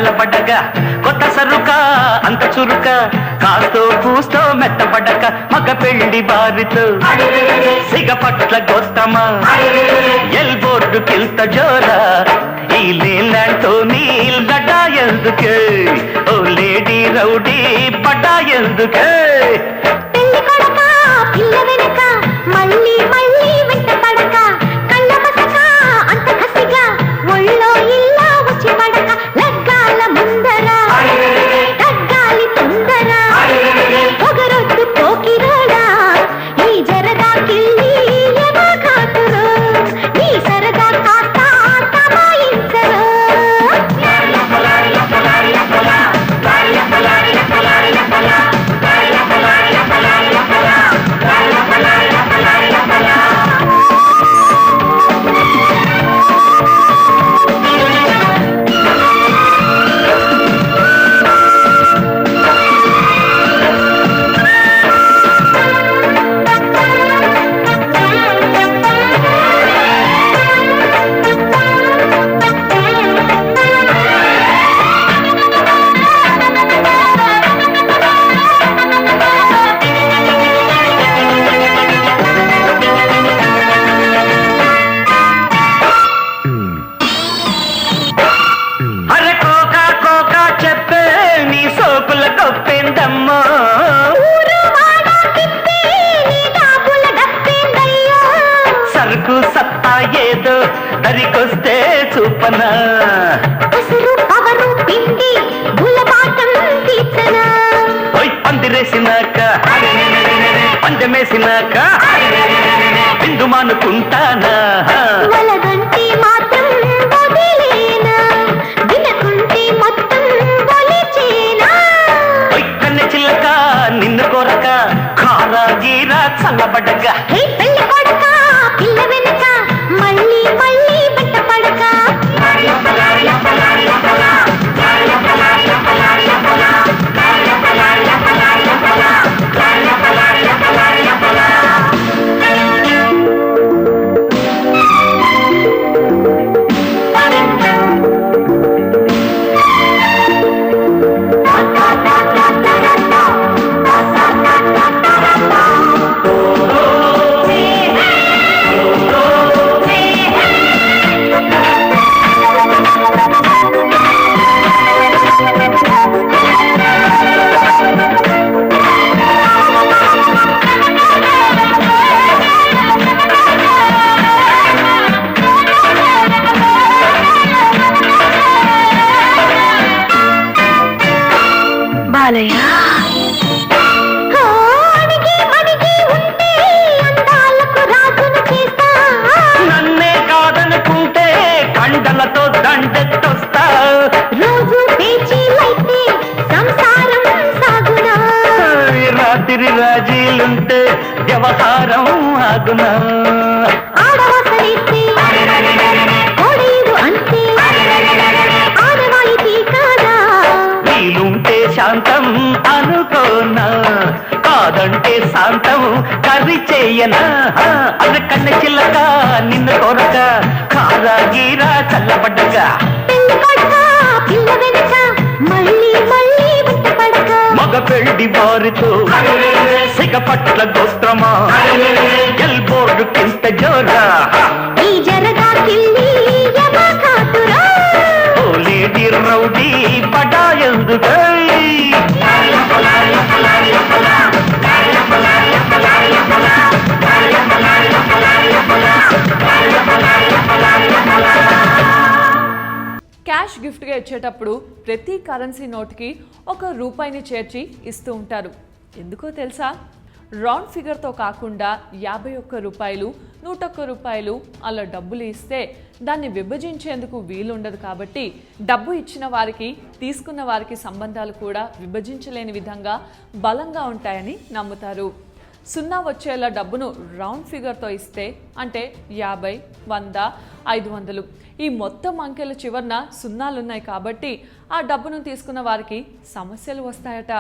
చల్లబడ్డగా కొత్త సరుక అంత చురుక కాస్తో కూస్తో మెత్తబడ్డక మగ పెళ్లి బారితో సిగపట్ల గోస్తమా ఎల్బోర్డు కిల్త జోరా ఈ లేలాంటో నీళ్ళడా ఎందుకే ఓ లేడీ రౌడీ పడ్డా ఎందుకే మళ్ళీ మళ్ళీ వెంట పడక కళ్ళ మసక అంత కసిగా ఒళ్ళో ఇల్లా వచ్చి పడక లగ్గాల ముందర తగ్గాలి తొందర పొగరొద్దు పోకిరోడా ఈ జరదా కిల్లి ఎమా కాటురో ఈ సరదా కాస్త తమాయించరో సరుకు సత్తా ఏదో దరికొస్తే చూపనా పిండి పందిరేసినాక పందెమేసినాక బిందు మానుకుంటానా మాత్రం కన్నె చిల్లక నిన్ను కొరక కారా గీరా చల్లబడ్డగా పిల్ల వెనక మళ్ళీ మళ్ళీ వెంట పడక నన్నే కాదనుకుంటే కండలతో దండెత్తొస్తా రోజు పేచీలైతే సంసారం సాగునా రాత్రి రాజీలుంటే వ్యవహారం ఆగునా ఆడవాసనేస్తే కోడేదు అంతే ఆడవాయితీ కాదా వీలుంటే శాంతం అనుకోనా కాదంటే శాంతం కర్రీ చెయ్యనా అది కన్న చిల్లక నిన్ను కొరక కారా గీరా చల్లబడ్డగా పిల్ల వెనక మళ్ళీ మళ్ళీ వెంట పడక మగ పెళ్లి బారితో సిగపట్ల గోత్రమా ఎల్బోర్డు కింత జోరా ఈ జరదా కిల్లి ఎమా కాటురా ఓ లేడీ రౌడీ పడా ఎందుకై క్యాష్ గిఫ్ట్గా ఇచ్చేటప్పుడు ప్రతి కరెన్సీ నోట్కి ₹1 చేర్చి ఇస్తూ ఉంటారు. ఎందుకో తెలుసా? రౌండ్ ఫిగర్తో కాకుండా ₹51, ₹101 అలా డబ్బులు ఇస్తే దాన్ని విభజించేందుకు వీలుండదు. కాబట్టి డబ్బు ఇచ్చిన వారికి తీసుకున్న వారికి సంబంధాలు కూడా విభజించలేని విధంగా బలంగా ఉంటాయని నమ్ముతారు. 0 వచ్చేలా డబ్బును రౌండ్ ఫిగర్తో ఇస్తే అంటే 50, 100, 500 ఈ మొత్తం అంకెల చివరన సున్నాలున్నాయి కాబట్టి ఆ డబ్బును తీసుకున్న వారికి సమస్యలు వస్తాయట.